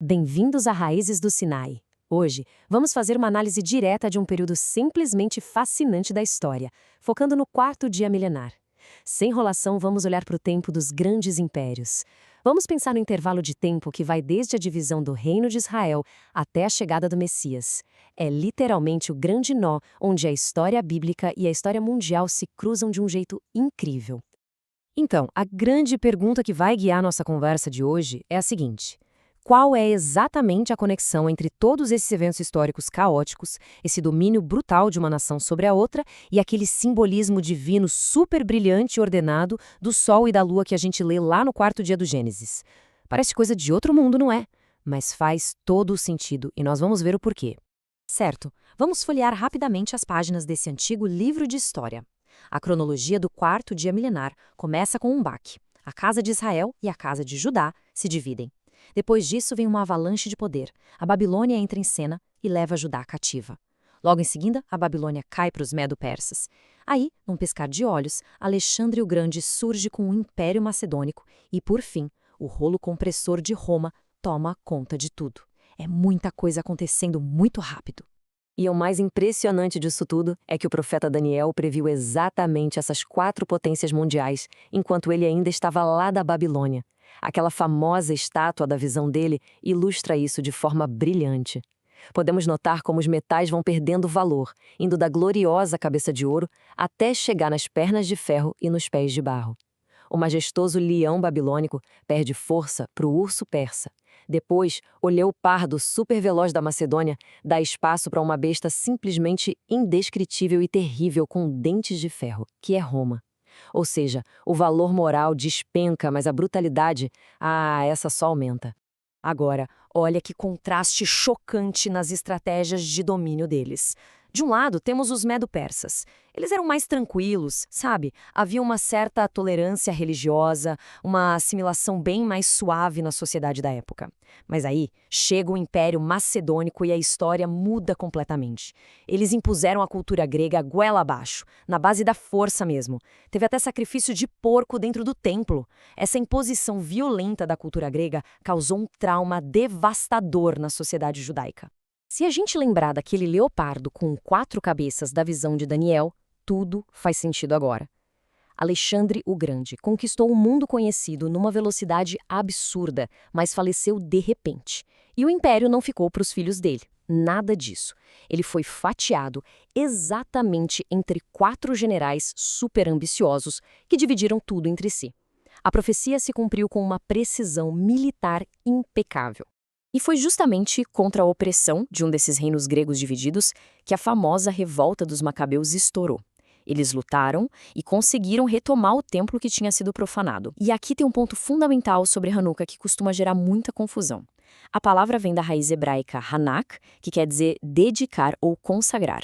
Bem-vindos a Raízes do Sinai. Hoje, vamos fazer uma análise direta de um período simplesmente fascinante da história, focando no quarto dia milenar. Sem enrolação, vamos olhar para o tempo dos grandes impérios. Vamos pensar no intervalo de tempo que vai desde a divisão do Reino de Israel até a chegada do Messias. É literalmente o grande nó onde a história bíblica e a história mundial se cruzam de um jeito incrível. Então, a grande pergunta que vai guiar nossa conversa de hoje é a seguinte: qual é exatamente a conexão entre todos esses eventos históricos caóticos, esse domínio brutal de uma nação sobre a outra e aquele simbolismo divino super brilhante e ordenado do Sol e da Lua que a gente lê lá no quarto dia do Gênesis? Parece coisa de outro mundo, não é? Mas faz todo o sentido e nós vamos ver o porquê. Certo, vamos folhear rapidamente as páginas desse antigo livro de história. A cronologia do quarto dia milenar começa com um baque. A casa de Israel e a casa de Judá se dividem. Depois disso vem uma avalanche de poder. A Babilônia entra em cena e leva Judá cativa. Logo em seguida, a Babilônia cai para os medo-persas. Aí, num piscar de olhos, Alexandre o Grande surge com o Império Macedônico e, por fim, o rolo compressor de Roma toma conta de tudo. É muita coisa acontecendo muito rápido. E o mais impressionante disso tudo é que o profeta Daniel previu exatamente essas 4 potências mundiais, enquanto ele ainda estava lá da Babilônia. Aquela famosa estátua da visão dele ilustra isso de forma brilhante. Podemos notar como os metais vão perdendo valor, indo da gloriosa cabeça de ouro até chegar nas pernas de ferro e nos pés de barro. O majestoso leão babilônico perde força para o urso persa. Depois, o leopardo superveloz da Macedônia dá espaço para uma besta simplesmente indescritível e terrível com dentes de ferro, que é Roma. Ou seja, o valor moral despenca, mas a brutalidade, essa só aumenta. Agora, olha que contraste chocante nas estratégias de domínio deles. De um lado, temos os medo-persas. Eles eram mais tranquilos, sabe? Havia uma certa tolerância religiosa, uma assimilação bem mais suave na sociedade da época. Mas aí, chega o Império Macedônico e a história muda completamente. Eles impuseram a cultura grega goela abaixo, na base da força mesmo. Teve até sacrifício de porco dentro do templo. Essa imposição violenta da cultura grega causou um trauma devastador na sociedade judaica. Se a gente lembrar daquele leopardo com 4 cabeças da visão de Daniel, tudo faz sentido agora. Alexandre o Grande conquistou o mundo conhecido numa velocidade absurda, mas faleceu de repente. E o império não ficou para os filhos dele. Nada disso. Ele foi fatiado exatamente entre 4 generais super ambiciosos que dividiram tudo entre si. A profecia se cumpriu com uma precisão militar impecável. E foi justamente contra a opressão de um desses reinos gregos divididos que a famosa revolta dos Macabeus estourou. Eles lutaram e conseguiram retomar o templo que tinha sido profanado. E aqui tem um ponto fundamental sobre Hanukkah que costuma gerar muita confusão. A palavra vem da raiz hebraica Hanak, que quer dizer dedicar ou consagrar.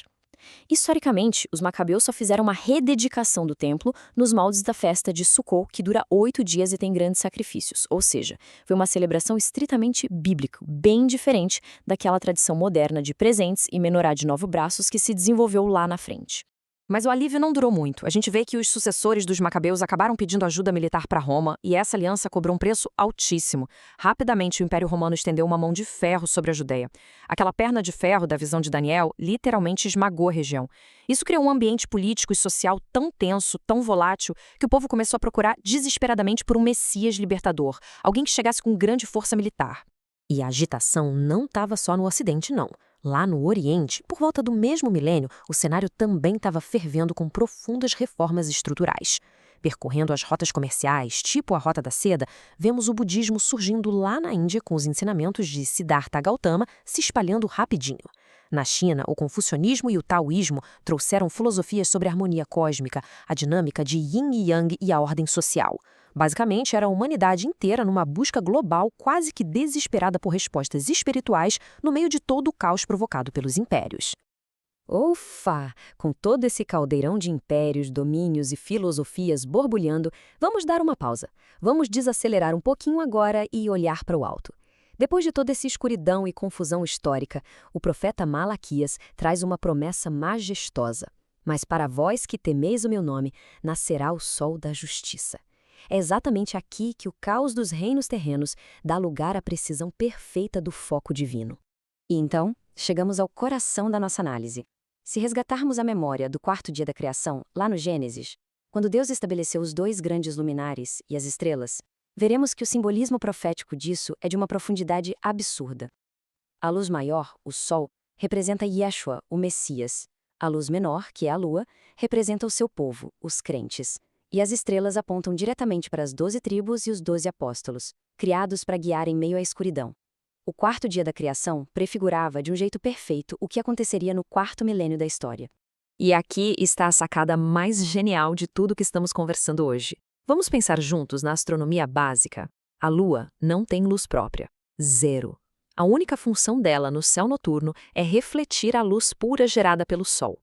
Historicamente, os Macabeus só fizeram uma rededicação do templo nos moldes da festa de Sukkot, que dura 8 dias e tem grandes sacrifícios. Ou seja, foi uma celebração estritamente bíblica, bem diferente daquela tradição moderna de presentes e menorá de 9 braços que se desenvolveu lá na frente. Mas o alívio não durou muito. A gente vê que os sucessores dos Macabeus acabaram pedindo ajuda militar para Roma e essa aliança cobrou um preço altíssimo. Rapidamente, o Império Romano estendeu uma mão de ferro sobre a Judeia. Aquela perna de ferro da visão de Daniel literalmente esmagou a região. Isso criou um ambiente político e social tão tenso, tão volátil, que o povo começou a procurar desesperadamente por um Messias libertador, alguém que chegasse com grande força militar. E a agitação não estava só no Ocidente, não. Lá no Oriente, por volta do mesmo milênio, o cenário também estava fervendo com profundas reformas estruturais. Percorrendo as rotas comerciais, tipo a Rota da Seda, vemos o budismo surgindo lá na Índia com os ensinamentos de Siddhartha Gautama se espalhando rapidinho. Na China, o confucionismo e o taoísmo trouxeram filosofias sobre a harmonia cósmica, a dinâmica de yin e yang e a ordem social. Basicamente, era a humanidade inteira numa busca global quase que desesperada por respostas espirituais no meio de todo o caos provocado pelos impérios. Ufa! Com todo esse caldeirão de impérios, domínios e filosofias borbulhando, vamos dar uma pausa. Vamos desacelerar um pouquinho agora e olhar para o alto. Depois de toda essa escuridão e confusão histórica, o profeta Malaquias traz uma promessa majestosa. Mas para vós que temeis o meu nome, nascerá o sol da justiça. É exatamente aqui que o caos dos reinos terrenos dá lugar à precisão perfeita do foco divino. E então, chegamos ao coração da nossa análise. Se resgatarmos a memória do quarto dia da criação, lá no Gênesis, quando Deus estabeleceu os dois grandes luminares e as estrelas, veremos que o simbolismo profético disso é de uma profundidade absurda. A luz maior, o Sol, representa Yeshua, o Messias. A luz menor, que é a Lua, representa o seu povo, os crentes. E as estrelas apontam diretamente para as 12 tribos e os 12 apóstolos, criados para guiar em meio à escuridão. O quarto dia da criação prefigurava de um jeito perfeito o que aconteceria no quarto milênio da história. E aqui está a sacada mais genial de tudo que estamos conversando hoje. Vamos pensar juntos na astronomia básica. A Lua não tem luz própria. Zero. A única função dela no céu noturno é refletir a luz pura gerada pelo Sol.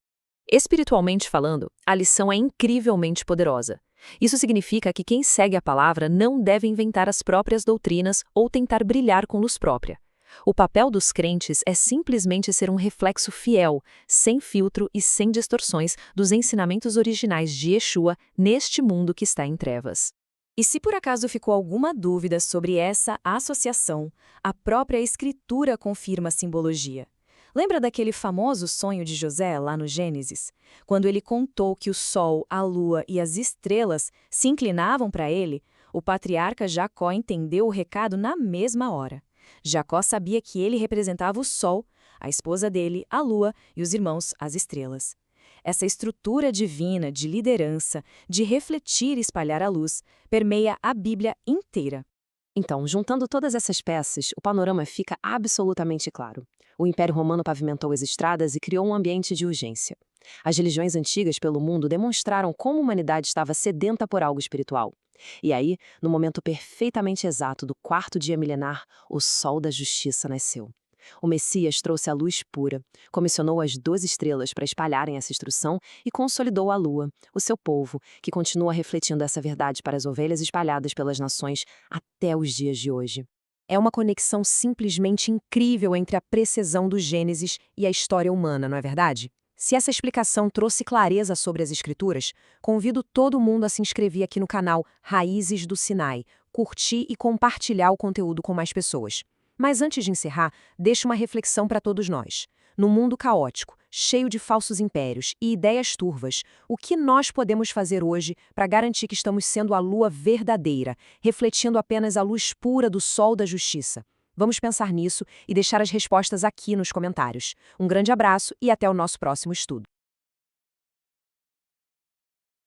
Espiritualmente falando, a lição é incrivelmente poderosa. Isso significa que quem segue a palavra não deve inventar as próprias doutrinas ou tentar brilhar com luz própria. O papel dos crentes é simplesmente ser um reflexo fiel, sem filtro e sem distorções, dos ensinamentos originais de Yeshua neste mundo que está em trevas. E se por acaso ficou alguma dúvida sobre essa associação, a própria Escritura confirma a simbologia. Lembra daquele famoso sonho de José lá no Gênesis? Quando ele contou que o sol, a lua e as estrelas se inclinavam para ele, o patriarca Jacó entendeu o recado na mesma hora. Jacó sabia que ele representava o sol, a esposa dele, a lua, e os irmãos, as estrelas. Essa estrutura divina de liderança, de refletir e espalhar a luz, permeia a Bíblia inteira. Então, juntando todas essas peças, o panorama fica absolutamente claro. O Império Romano pavimentou as estradas e criou um ambiente de urgência. As religiões antigas pelo mundo demonstraram como a humanidade estava sedenta por algo espiritual. E aí, no momento perfeitamente exato do quarto dia milenar, o sol da justiça nasceu. O Messias trouxe a luz pura, comissionou as 12 estrelas para espalharem essa instrução e consolidou a lua, o seu povo, que continua refletindo essa verdade para as ovelhas espalhadas pelas nações até os dias de hoje. É uma conexão simplesmente incrível entre a precisão do Gênesis e a história humana, não é verdade? Se essa explicação trouxe clareza sobre as Escrituras, convido todo mundo a se inscrever aqui no canal Raízes do Sinai, curtir e compartilhar o conteúdo com mais pessoas. Mas antes de encerrar, deixo uma reflexão para todos nós. No mundo caótico, cheio de falsos impérios e ideias turvas, o que nós podemos fazer hoje para garantir que estamos sendo a lua verdadeira, refletindo apenas a luz pura do sol da justiça? Vamos pensar nisso e deixar as respostas aqui nos comentários. Um grande abraço e até o nosso próximo estudo.